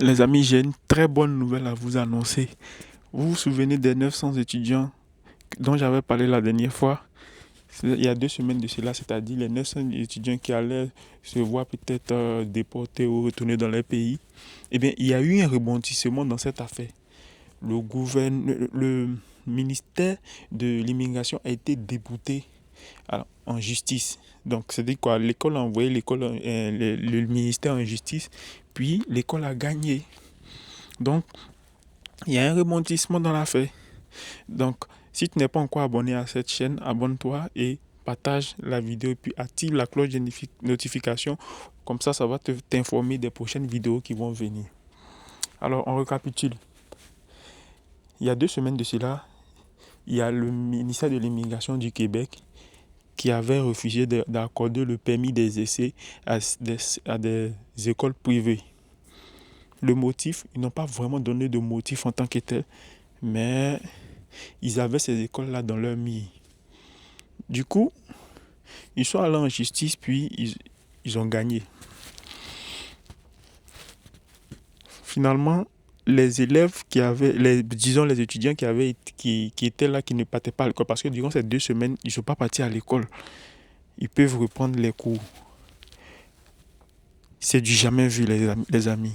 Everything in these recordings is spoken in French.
Les amis, j'ai une très bonne nouvelle à vous annoncer. Vous vous souvenez des 900 étudiants dont j'avais parlé la dernière fois? Il y a 2 semaines de cela, c'est-à-dire les 900 étudiants qui allaient se voir peut-être déportés ou retourner dans leur pays. Eh bien, il y a eu un rebondissement dans cette affaire. Le ministère de l'immigration a été débouté en justice. Donc, c'est-à-dire quoi? L'école a envoyé le ministère en justice, puis l'école a gagné. Donc, il y a un rebondissement dans l'affaire. Donc, si tu n'es pas encore abonné à cette chaîne, abonne-toi et partage la vidéo et puis active la cloche de notification. Comme ça va t'informer des prochaines vidéos qui vont venir. Alors, on récapitule. Il y a 2 semaines de cela, il y a le ministère de l'Immigration du Québec qui avait refusé d'accorder le permis des essais à des écoles privées. Le motif, ils n'ont pas vraiment donné de motif en tant que tel, mais ils avaient ces écoles-là dans leur mire. Du coup, ils sont allés en justice, puis ils ont gagné. Finalement, les élèves disons les étudiants qui étaient là, qui ne partaient pas à l'école, parce que durant ces 2 semaines, ils ne sont pas partis à l'école. Ils peuvent reprendre les cours. C'est du jamais vu, les amis.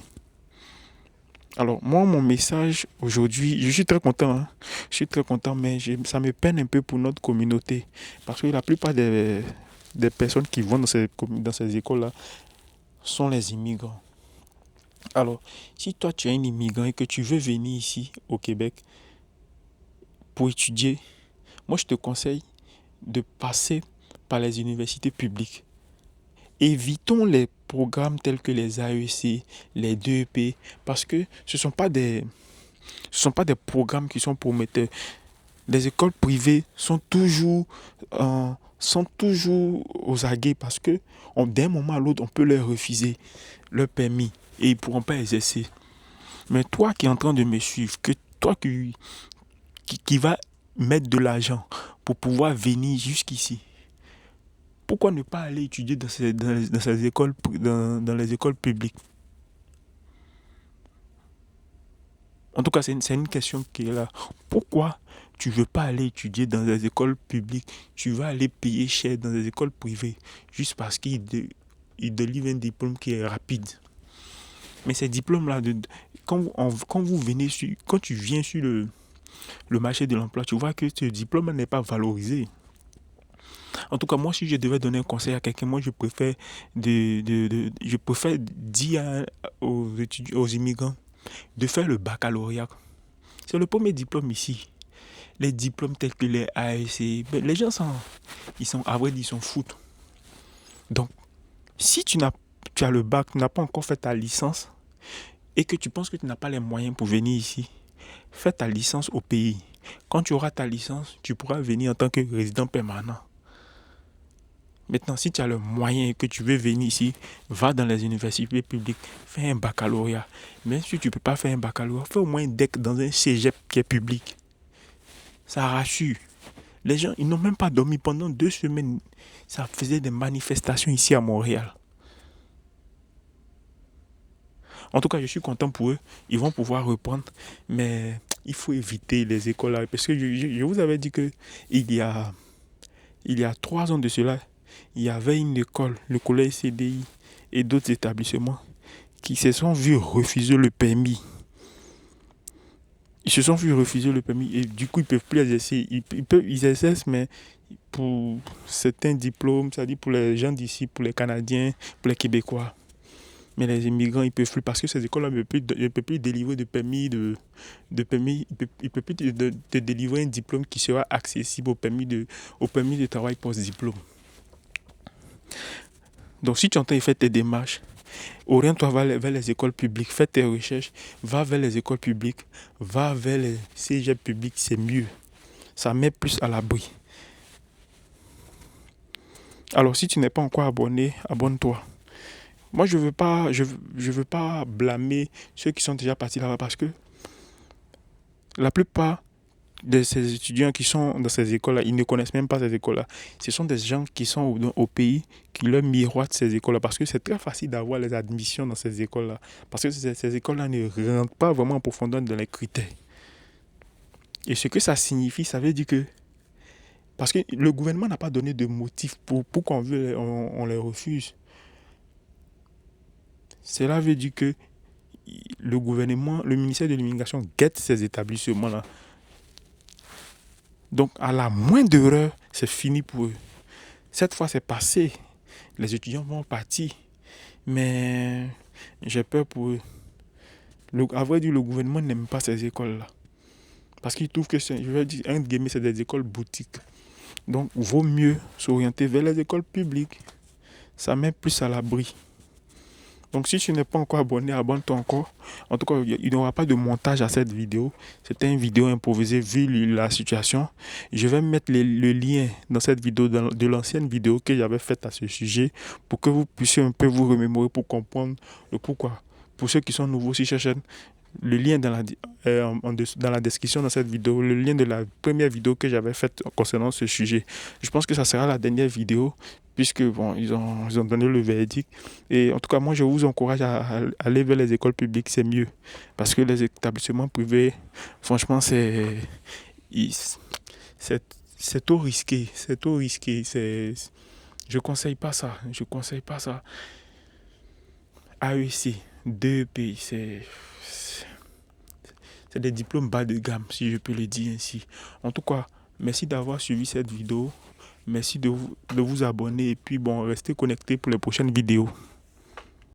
Alors, moi, mon message aujourd'hui, je suis très content. Je suis très content, mais ça me peine un peu pour notre communauté. Parce que la plupart des personnes qui vont dans ces écoles-là sont les immigrants. Alors, si toi, tu es un immigrant et que tu veux venir ici, au Québec, pour étudier, moi, je te conseille de passer par les universités publiques. Évitons les programmes tels que les AEC, les DEP, parce que ce ne sont pas des programmes qui sont prometteurs. Les écoles privées sont toujours aux aguets parce que d'un moment à l'autre, on peut leur refuser leur permis et ils ne pourront pas exercer. Mais toi qui es en train de me suivre, que toi qui va mettre de l'argent pour pouvoir venir jusqu'ici, pourquoi ne pas aller étudier dans ces écoles, dans les écoles publiques? En tout cas, c'est une question qui est là. Pourquoi tu ne veux pas aller étudier dans des écoles publiques? Tu vas aller payer cher dans des écoles privées juste parce qu'ils délivrent un diplôme qui est rapide. Mais ces diplômes-là, quand tu viens sur le marché de l'emploi, tu vois que ce diplôme n'est pas valorisé. En tout cas, moi, si je devais donner un conseil à quelqu'un, moi, je préfère dire aux immigrants de faire le baccalauréat. C'est le premier diplôme ici. Les diplômes tels que les AEC, les gens à vrai dire, ils s'en foutent. Donc, si tu as le bac, tu n'as pas encore fait ta licence et que tu penses que tu n'as pas les moyens pour venir ici, fais ta licence au pays. Quand tu auras ta licence, tu pourras venir en tant que résident permanent. Maintenant, si tu as le moyen et que tu veux venir ici, va dans les universités publiques, fais un baccalauréat. Même si tu ne peux pas faire un baccalauréat, fais au moins un DEC dans un cégep qui est public. Ça rassure. Les gens, ils n'ont même pas dormi pendant 2 semaines. Ça faisait des manifestations ici à Montréal. En tout cas, je suis content pour eux. Ils vont pouvoir reprendre. Mais il faut éviter les écoles là. Parce que je vous avais dit que il y a 3 ans de cela, il y avait une école, le collège CDI et d'autres établissements qui se sont vus refuser le permis. Ils se sont vus refuser le permis et du coup, ils ne peuvent plus exercer. Ils exercent, mais pour certains diplômes, c'est-à-dire pour les gens d'ici, pour les Canadiens, pour les Québécois. Mais les immigrants, ils ne peuvent plus parce que ces écoles-là ne peuvent plus délivrer de permis. De permis ils ne peuvent plus te délivrer un diplôme qui sera accessible au permis de travail post-diplôme. Donc, si tu entends faire tes démarches, oriente-toi vers les écoles publiques, fais tes recherches, va vers les écoles publiques, va vers les cégeps publics, c'est mieux. Ça met plus à l'abri. Alors, si tu n'es pas encore abonné, abonne-toi. Moi, je veux pas blâmer ceux qui sont déjà partis là-bas parce que la plupart de ces étudiants qui sont dans ces écoles-là, ils ne connaissent même pas ces écoles-là. Ce sont des gens qui sont au pays qui leur miroitent ces écoles-là parce que c'est très facile d'avoir les admissions dans ces écoles-là. Parce que ces écoles-là ne rentrent pas vraiment en profondeur dans les critères. Et ce que ça signifie, ça veut dire que parce que le gouvernement n'a pas donné de motif pour on les refuse. Cela veut dire que le gouvernement, le ministère de l'immigration guette ces établissements-là. Donc, à la moindre erreur, c'est fini pour eux. Cette fois, c'est passé. Les étudiants vont partir. Mais j'ai peur pour eux. À vrai dire, le gouvernement n'aime pas ces écoles-là. Parce qu'il trouve que je vais dire, c'est des écoles boutiques. Donc, il vaut mieux s'orienter vers les écoles publiques. Ça met plus à l'abri. Donc, si tu n'es pas encore abonné, abonne-toi encore. En tout cas, il n'y aura pas de montage à cette vidéo. C'était une vidéo improvisée vu la situation. Je vais mettre le lien dans cette vidéo, de l'ancienne vidéo que j'avais faite à ce sujet, pour que vous puissiez un peu vous remémorer pour comprendre le pourquoi. Pour ceux qui sont nouveaux sur cette chaîne, le lien dans la description de cette vidéo, le lien de la première vidéo que j'avais faite concernant ce sujet. Je pense que ça sera la dernière vidéo, puisque bon, ils ont donné le verdict. Et en tout cas, moi, je vous encourage à aller vers les écoles publiques, c'est mieux. Parce que les établissements privés, franchement, c'est trop risqué. C'est trop risqué. Je conseille pas ça. Je conseille pas ça. AEC, DEP, c'est des diplômes bas de gamme, si je peux le dire ainsi. En tout cas, merci d'avoir suivi cette vidéo. Merci de vous abonner et puis bon, restez connectés pour les prochaines vidéos.